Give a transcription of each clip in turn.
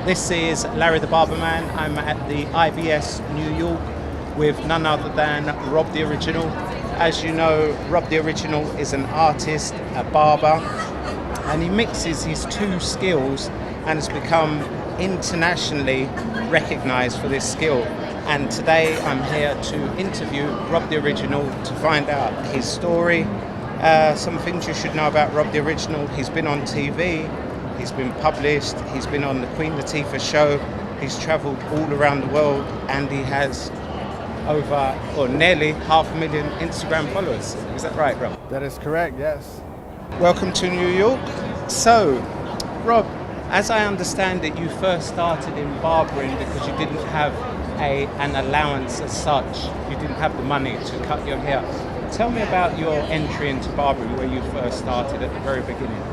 This is Larry the Barberman. I'm at the IBS New York with none other than Rob the Original. As you know, Rob the Original is an artist, a barber, and he mixes his two skills and has become internationally recognized for this skill. And today I'm here to interview Rob the Original to find out his story, some things you should know about Rob the Original. He's been on TV, he's been published, he's been on the Queen Latifah show, he's traveled all around the world, and he has over, or nearly 500,000 Instagram followers. Is that right, Rob? That is correct, yes. Welcome to New York. So, Rob, as I understand it, you first started in barbering because you didn't have an allowance as such. You didn't have the money to cut your hair. Tell me about your entry into barbering, where you first started at the very beginning.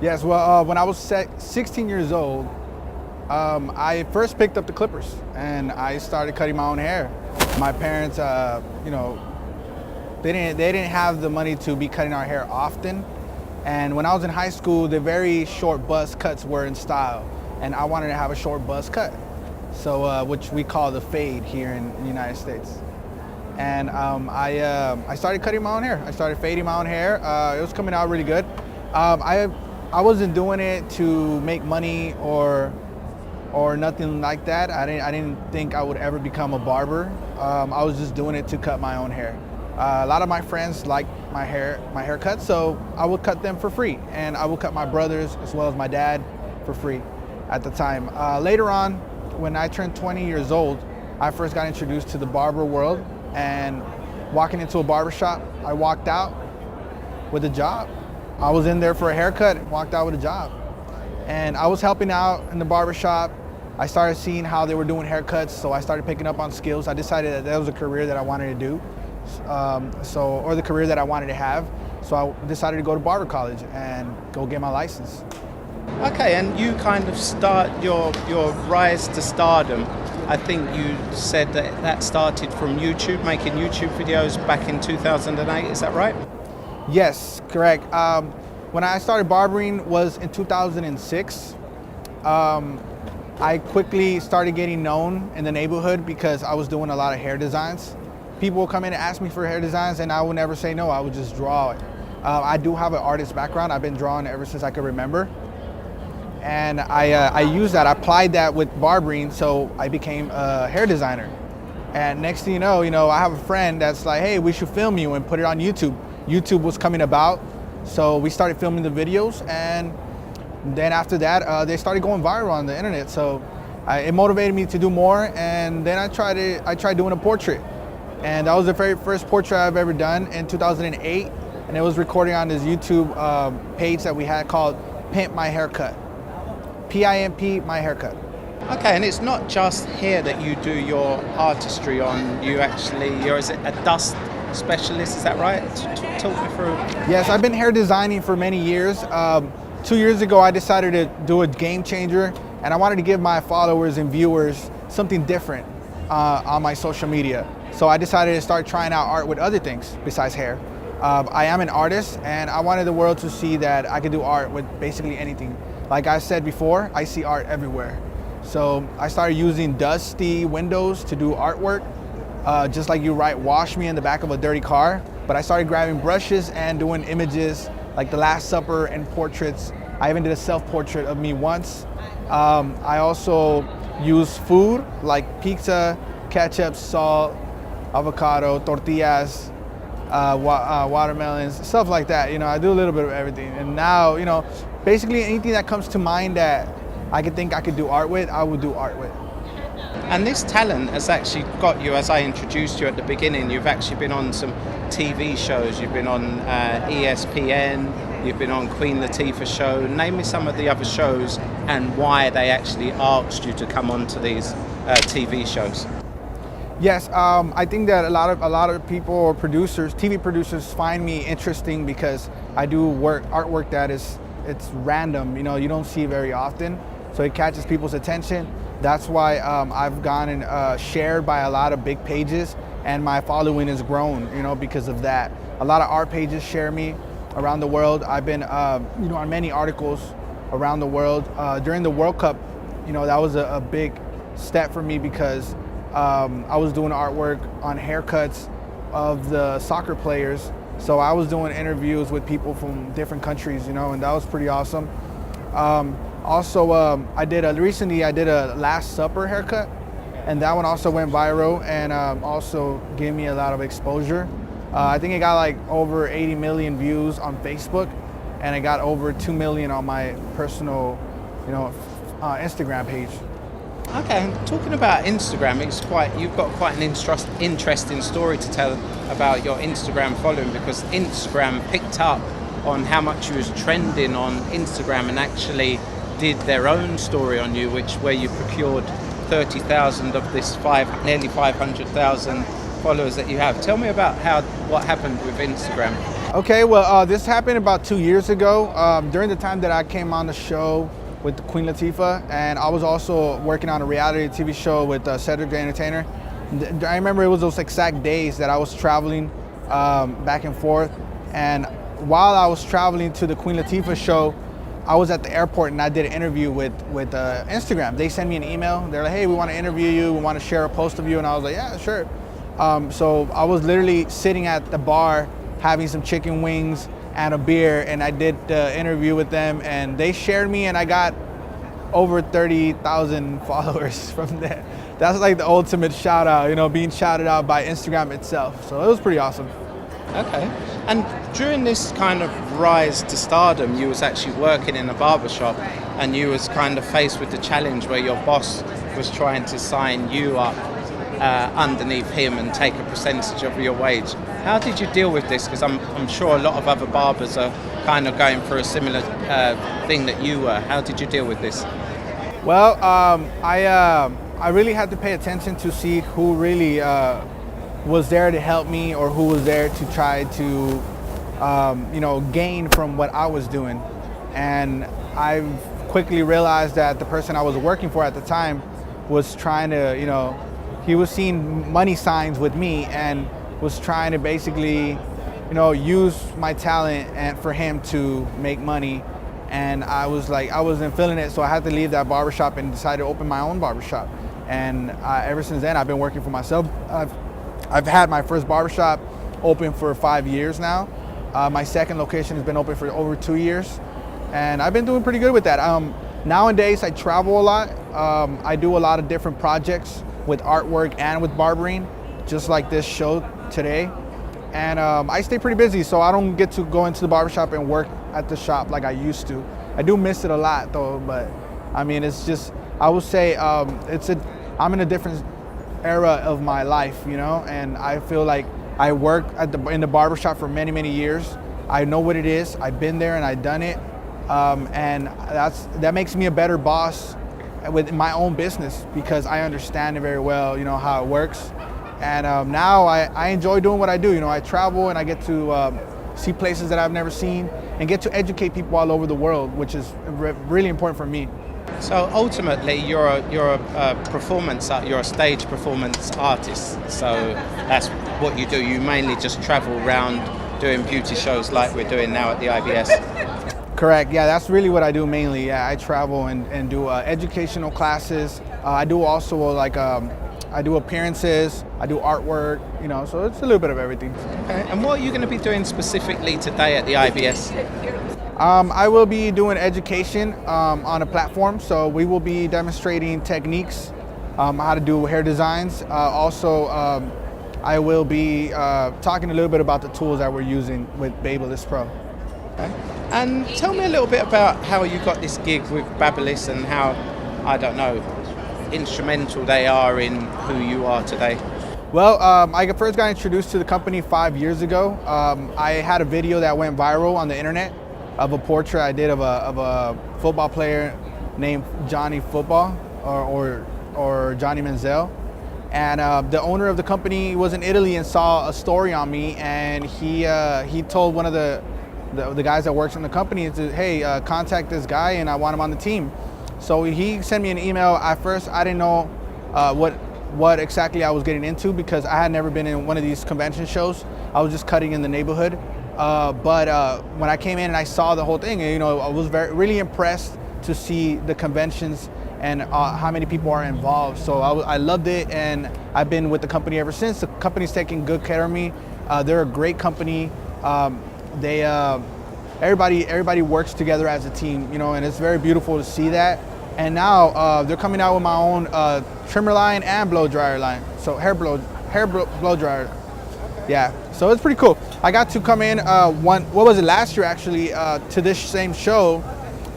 Yes, well, when I was 16 years old, I first picked up the clippers and I started cutting my own hair. My parents, they didn't have the money to be cutting our hair often. And when I was in high school, the very short buzz cuts were in style, and I wanted to have a short buzz cut, so which we call the fade here in the United States. And I started cutting my own hair. I started fading my own hair. It was coming out really good. I wasn't doing it to make money or nothing like that. I didn't think I would ever become a barber. I was just doing it to cut my own hair. A lot of my friends liked my haircut, so I would cut them for free, and I would cut my brothers as well as my dad for free at the time. Later on, when I turned 20 years old, I first got introduced to the barber world, and walking into a barber shop, I walked out with a job. I was in there for a haircut and walked out with a job. And I was helping out in the barber shop. I started seeing how they were doing haircuts, so I started picking up on skills. I decided that was a career that I wanted to do, or the career that I wanted to have. So I decided to go to barber college and go get my license. Okay, and you kind of start your rise to stardom. I think you said that started from YouTube, making YouTube videos back in 2008, is that right? Yes, correct. When I started barbering was in 2006. I quickly started getting known in the neighborhood because I was doing a lot of hair designs. People would come in and ask me for hair designs, and I would never say no. I would just draw it. I do have an artist background. I've been drawing ever since I could remember. And I used that, I applied that with barbering, so I became a hair designer. And next thing you know, I have a friend that's like, hey, we should film you and put it on YouTube. YouTube was coming about, so we started filming the videos, and then after that, they started going viral on the internet. So it motivated me to do more, and then I tried doing a portrait. And that was the very first portrait I've ever done in 2008, and it was recording on this YouTube page that we had called Pimp My Haircut. P-I-M-P, My Haircut. Okay, and it's not just hair that you do your artistry on. You're is it a dust specialist, is that right? Talk me through. Yes, I've been hair designing for many years. 2 years ago, I decided to do a game changer, and I wanted to give my followers and viewers something different on my social media. So I decided to start trying out art with other things besides hair. I am an artist, and I wanted the world to see that I could do art with basically anything. Like I said before, I see art everywhere. So I started using dusty windows to do artwork, just like you write "wash me" in the back of a dirty car. But I started grabbing brushes and doing images like the Last Supper and portraits. I even did a self-portrait of me once. I also use food like pizza, ketchup, salt, avocado, tortillas, watermelons, stuff like that. I do a little bit of everything. And now, basically anything that comes to mind that I could think I could do art with, I would do art with. And this talent has actually got you, as I introduced you at the beginning, you've actually been on some TV shows. You've been on ESPN, you've been on Queen Latifah show. Name me some of the other shows and why they actually asked you to come onto these TV shows. Yes, I think that a lot of people or producers, TV producers, find me interesting because I do artwork that it's random. You don't see very often, so it catches people's attention. That's why I've gone and shared by a lot of big pages, and my following has grown. Because of that. A lot of art pages share me around the world. I've been on many articles around the world. During the World Cup that was a big step for me because I was doing artwork on haircuts of the soccer players. So I was doing interviews with people from different countries, and that was pretty awesome. Also, recently I did a Last Supper haircut, and that one also went viral and also gave me a lot of exposure. I think it got like over 80 million views on Facebook, and it got over 2 million on my personal, Instagram page. Okay, and talking about Instagram, you've got quite an interesting story to tell about your Instagram following, because Instagram picked up on how much you was trending on Instagram and actually did their own story on you, where you procured 30,000 of this nearly 500,000 followers that you have. Tell me about what happened with Instagram. Okay, well, this happened about 2 years ago, during the time that I came on the show with Queen Latifah, and I was also working on a reality TV show with Cedric the Entertainer. I remember it was those exact days that I was traveling back and forth, and while I was traveling to the Queen Latifah show, I was at the airport and I did an interview with Instagram. They sent me an email. They're like, hey, we want to interview you, we want to share a post of you, and I was like, yeah, sure. So I was literally sitting at the bar having some chicken wings and a beer, and I did the interview with them, and they shared me, and I got over 30,000 followers from there. That's like the ultimate shout out, being shouted out by Instagram itself. So it was pretty awesome. Okay. And during this kind of rise to stardom, you was actually working in a barbershop, and you was kind of faced with the challenge where your boss was trying to sign you up underneath him and take a percentage of your wage. How did you deal with this? Because I'm sure a lot of other barbers are kind of going through a similar thing that you were. How did you deal with this? Well, I really had to pay attention to see who really was there to help me, or who was there to try to gain from what I was doing. And I quickly realized that the person I was working for at the time was trying to, he was seeing money signs with me and was trying to basically, use my talent and for him to make money. And I wasn't feeling it, so I had to leave that barbershop and decided to open my own barbershop. And ever since then, I've been working for myself. I've had my first barbershop open for 5 years now. My second location has been open for over 2 years, and I've been doing pretty good with that. Nowadays, I travel a lot. I do a lot of different projects with artwork and with barbering, just like this show today. And I stay pretty busy, so I don't get to go into the barbershop and work at the shop like I used to. I do miss it a lot though, but I mean, it's just, I would say I'm in a different era of my life, and I feel like I worked in the barbershop for many, many years. I know what it is. I've been there and I've done it. And that makes me a better boss with my own business, because I understand it very well, how it works. And now I enjoy doing what I do. I travel and I get to see places that I've never seen and get to educate people all over the world, which is really important for me. So ultimately, you're a stage performance artist. So that's what you do. You mainly just travel around doing beauty shows like we're doing now at the IBS. Correct. Yeah, that's really what I do mainly. Yeah, I travel and do educational classes. I do also I do appearances. I do artwork. So it's a little bit of everything. Okay. And what are you going to be doing specifically today at the IBS? I will be doing education on a platform. So we will be demonstrating techniques, how to do hair designs. Also, I will be talking a little bit about the tools that we're using with Babyliss Pro. Okay. And tell me a little bit about how you got this gig with Babyliss and how, instrumental they are in who you are today. Well, I first got introduced to the company 5 years ago. I had a video that went viral on the internet of a portrait I did of a football player named Johnny Football or Johnny Manziel. And the owner of the company was in Italy and saw a story on me, and he told one of the guys that works in the company, hey, contact this guy and I want him on the team. So he sent me an email. At first, I didn't know what exactly I was getting into, because I had never been in one of these convention shows. I was just cutting in the neighborhood. But when I came in and I saw the whole thing, I was really impressed to see the conventions and how many people are involved. So I loved it, and I've been with the company ever since. The company's taking good care of me. They're a great company. Everybody works together as a team, you know, and it's very beautiful to see that. And now they're coming out with my own trimmer line and blow dryer line. So hair blow dryer. Yeah, so it's pretty cool. I got to come in last year actually, to this same show,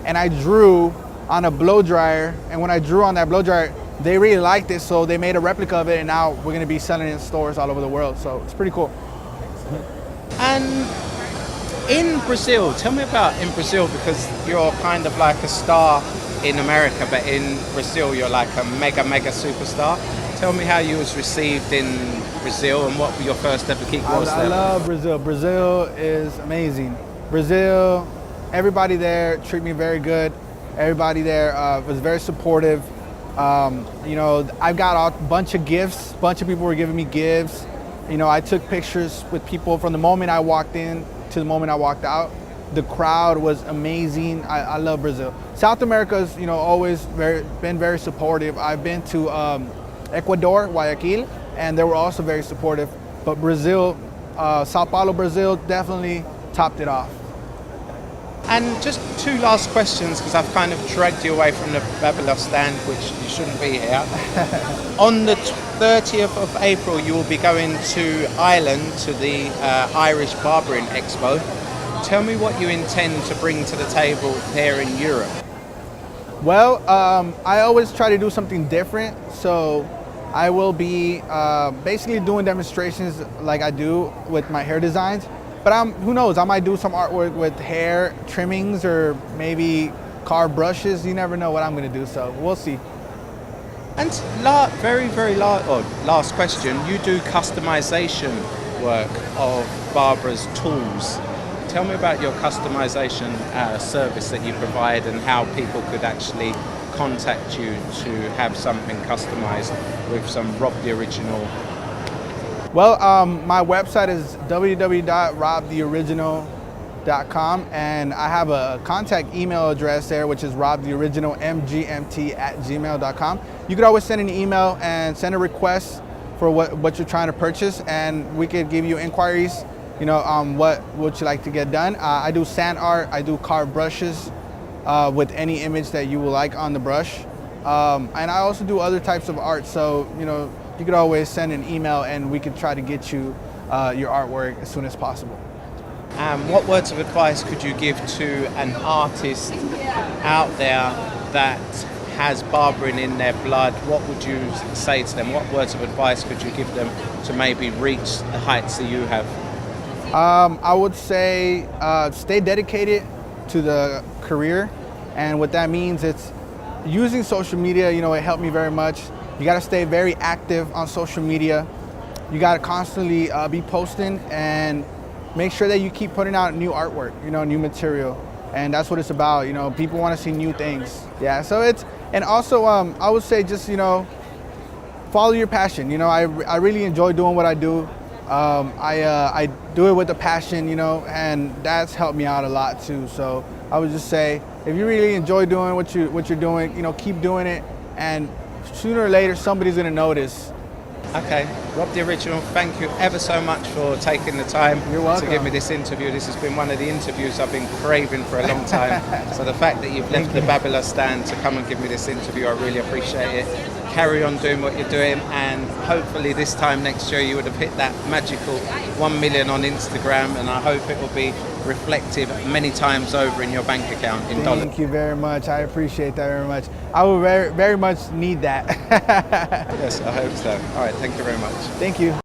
and I drew on a blow dryer. And when I drew on that blow dryer, they really liked it, so they made a replica of it, and now we're gonna be selling it in stores all over the world. So it's pretty cool. And in Brazil, tell me about in Brazil, because you're kind of like a star in America, but in Brazil you're like a mega superstar. Tell me how you was received in Brazil and what your first ever gig was there. I love Brazil. Brazil is amazing. Brazil, everybody there treated me very good. Everybody there was very supportive. You know, I got a bunch of gifts. A bunch of people were giving me gifts. You know, I took pictures with people from the moment I walked in to the moment I walked out. The crowd was amazing. I love Brazil. South America's, you know, always been very supportive. I've been to Ecuador, Guayaquil, and they were also very supportive. But Brazil, Sao Paulo, Brazil, definitely topped it off. And just two last questions, because I've kind of dragged you away from the Barber stand, which you shouldn't be here. On the 30th of April, you will be going to Ireland to the Irish Barbering Expo. Tell me what you intend to bring to the table here in Europe. Well, I always try to do something different, so I will be basically doing demonstrations like I do with my hair designs. But who knows, I might do some artwork with hair trimmings or maybe carved brushes. You never know what I'm going to do, so we'll see. And very last question, you do customization work of Barber's tools. Tell me about your customization service that you provide and how people could actually contact you to have something customized with some Rob the Original. Well, my website is www.robtheoriginal.com, and I have a contact email address there, which is robtheoriginalmgmt@gmail.com. You could always send an email and send a request for what you're trying to purchase, and we could give you inquiries, you know, what would you like to get done. I do sand art, I do carved brushes with any image that you would like on the brush. And I also do other types of art, so, you know, you could always send an email and we could try to get you your artwork as soon as possible. What words of advice could you give to an artist out there that has barbering in their blood? What would you say to them? What words of advice could you give them to maybe reach the heights that you have? I would say stay dedicated to the career, and what that means, it's using social media. You know, it helped me very much. You got to stay very active on social media. You got to constantly be posting and make sure that you keep putting out new artwork, you know, new material, and that's what it's about. You know, people want to see new things. Yeah, so and also I would say just, you know, follow your passion. You know, I really enjoy doing what I do. I do it with a passion, you know, and that's helped me out a lot too. So I would just say, if you really enjoy doing what you're doing, you know, keep doing it, and sooner or later somebody's gonna notice. Okay, Rob the Original, thank you ever so much for taking the time to give me this interview. This has been one of the interviews I've been craving for a long time. So the fact that you've left the Barber stand to come and give me this interview, I really appreciate it. Carry on doing what you're doing, and hopefully this time next year you would have hit that magical 1 million on Instagram, and I hope it will be reflective many times over in your bank account in dollars. Thank you very much. I appreciate that very much. I will very much need that. Yes, I hope so. All right, thank you very much. Thank you.